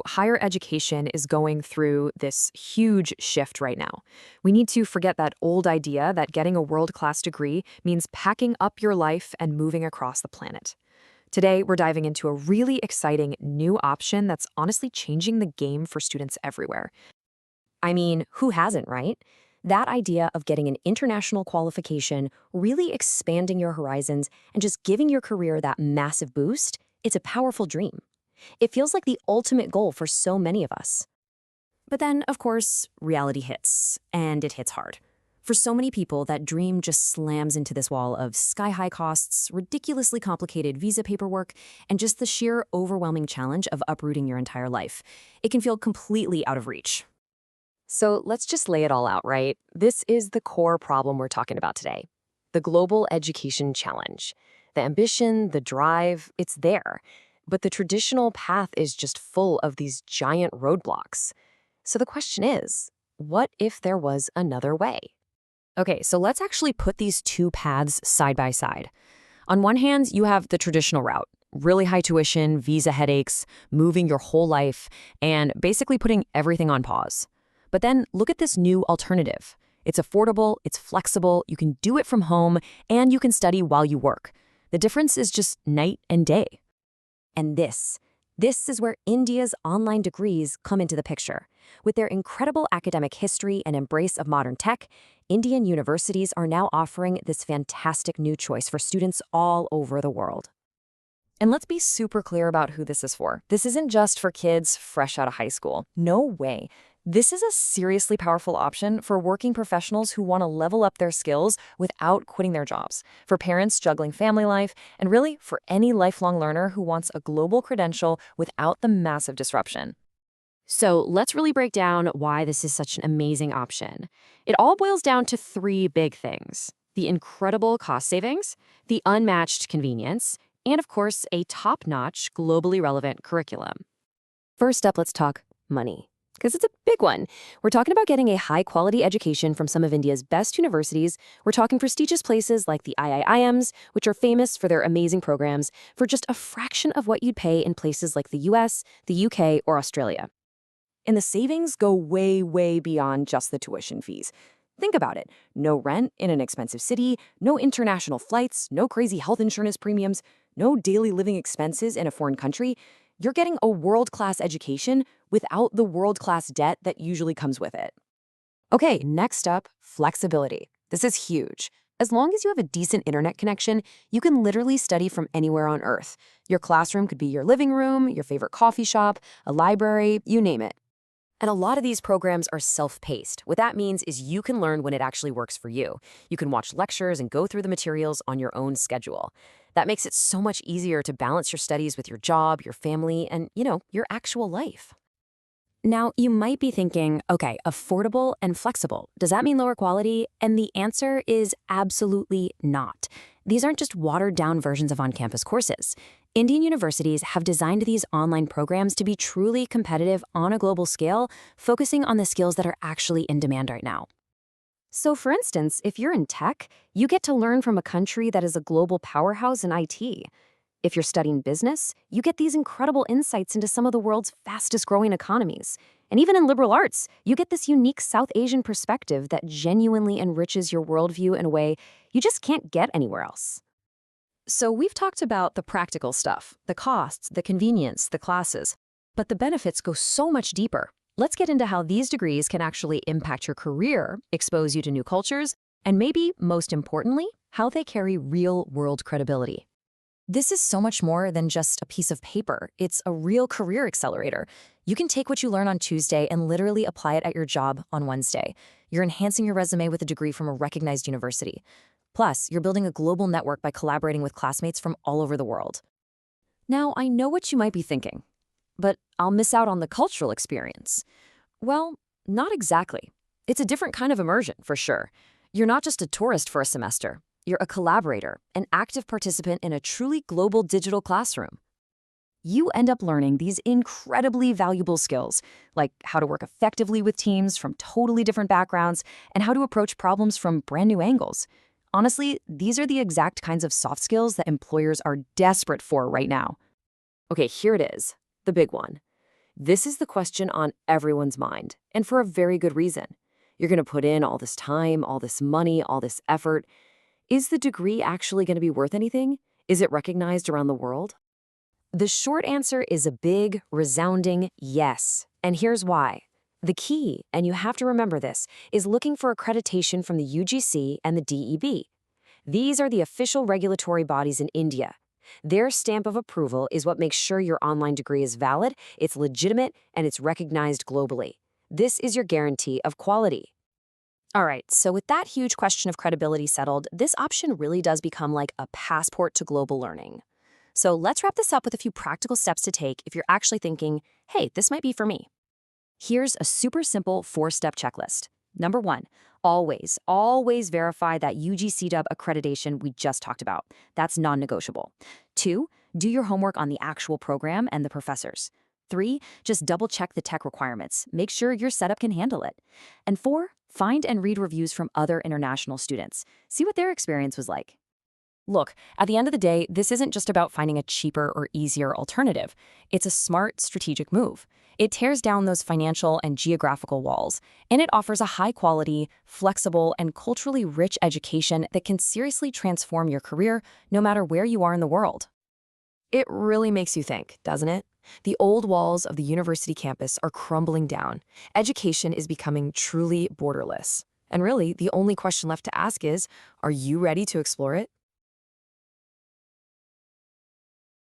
Higher education is going through this huge shift right now. We need to forget that old idea that getting a world-class degree means packing up your life and moving across the planet. Today, we're diving into a really exciting new option that's honestly changing the game for students everywhere. I mean, who hasn't, right? That idea of getting an international qualification, really expanding your horizons, and just giving your career that massive boost, it's a powerful dream. It feels like the ultimate goal for so many of us. But then, of course, reality hits, and it hits hard. For so many people, that dream just slams into this wall of sky-high costs, ridiculously complicated visa paperwork, and just the sheer overwhelming challenge of uprooting your entire life. It can feel completely out of reach. So let's just lay it all out, right? This is the core problem we're talking about today. The global education challenge. The ambition, the drive, it's there. But the traditional path is just full of these giant roadblocks. So the question is, what if there was another way? Okay, so let's actually put these two paths side by side. On one hand, you have the traditional route, really high tuition, visa headaches, moving your whole life, and basically putting everything on pause. But then look at this new alternative. It's affordable, it's flexible, you can do it from home, and you can study while you work. The difference is just night and day. And this is where India's online degrees come into the picture. With their incredible academic history and embrace of modern tech, Indian universities are now offering this fantastic new choice for students all over the world. And let's be super clear about who this is for. This isn't just for kids fresh out of high school. No way. This is a seriously powerful option for working professionals who want to level up their skills without quitting their jobs, for parents juggling family life, and really for any lifelong learner who wants a global credential without the massive disruption. So let's really break down why this is such an amazing option. It all boils down to three big things: the incredible cost savings, the unmatched convenience, and of course, a top-notch, globally relevant curriculum. First up, let's talk money, because it's a big one. We're talking about getting a high-quality education from some of India's best universities. We're talking prestigious places like the IIMs, which are famous for their amazing programs, for just a fraction of what you'd pay in places like the US, the UK, or Australia. And the savings go way, way beyond just the tuition fees. Think about it. No rent in an expensive city, no international flights, no crazy health insurance premiums, no daily living expenses in a foreign country. You're getting a world-class education without the world-class debt that usually comes with it. Okay, next up, flexibility. This is huge. As long as you have a decent internet connection, you can literally study from anywhere on Earth. Your classroom could be your living room, your favorite coffee shop, a library, you name it. And a lot of these programs are self-paced. What that means is you can learn when it actually works for you. You can watch lectures and go through the materials on your own schedule. That makes it so much easier to balance your studies with your job, your family, and, your actual life. Now, you might be thinking, okay, affordable and flexible. Does that mean lower quality? And the answer is absolutely not. These aren't just watered-down versions of on-campus courses. Indian universities have designed these online programs to be truly competitive on a global scale, focusing on the skills that are actually in demand right now. So, for instance, if you're in tech, you get to learn from a country that is a global powerhouse in IT. If you're studying business, you get these incredible insights into some of the world's fastest-growing economies. And even in liberal arts, you get this unique South Asian perspective that genuinely enriches your worldview in a way you just can't get anywhere else. So we've talked about the practical stuff, the costs, the convenience, the classes, but the benefits go so much deeper. Let's get into how these degrees can actually impact your career, expose you to new cultures, and maybe, most importantly, how they carry real-world credibility. This is so much more than just a piece of paper. It's a real career accelerator. You can take what you learn on Tuesday and literally apply it at your job on Wednesday. You're enhancing your resume with a degree from a recognized university. Plus, you're building a global network by collaborating with classmates from all over the world. Now, I know what you might be thinking, but I'll miss out on the cultural experience. Well, not exactly. It's a different kind of immersion, for sure. You're not just a tourist for a semester. You're a collaborator, an active participant in a truly global digital classroom. You end up learning these incredibly valuable skills, like how to work effectively with teams from totally different backgrounds and how to approach problems from brand new angles. Honestly, these are the exact kinds of soft skills that employers are desperate for right now. Okay, here it is, the big one. This is the question on everyone's mind, and for a very good reason. You're going to put in all this time, all this money, all this effort. Is the degree actually going to be worth anything? Is it recognized around the world? The short answer is a big, resounding yes. And here's why. The key, and you have to remember this, is looking for accreditation from the UGC and the DEB. These are the official regulatory bodies in India. Their stamp of approval is what makes sure your online degree is valid, it's legitimate, and it's recognized globally. This is your guarantee of quality. All right, so with that huge question of credibility settled, this option really does become like a passport to global learning. So let's wrap this up with a few practical steps to take if you're actually thinking, hey, this might be for me. Here's a super simple 4-step checklist. Number 1, always verify that UGC-Dub accreditation we just talked about. That's non-negotiable. 2, do your homework on the actual program and the professors. 3, just double-check the tech requirements. Make sure your setup can handle it. And 4, find and read reviews from other international students. See what their experience was like. Look, at the end of the day, this isn't just about finding a cheaper or easier alternative. It's a smart, strategic move. It tears down those financial and geographical walls, and it offers a high-quality, flexible, and culturally rich education that can seriously transform your career no matter where you are in the world. It really makes you think, doesn't it? The old walls of the university campus are crumbling down. Education is becoming truly borderless. And really, the only question left to ask is, are you ready to explore it?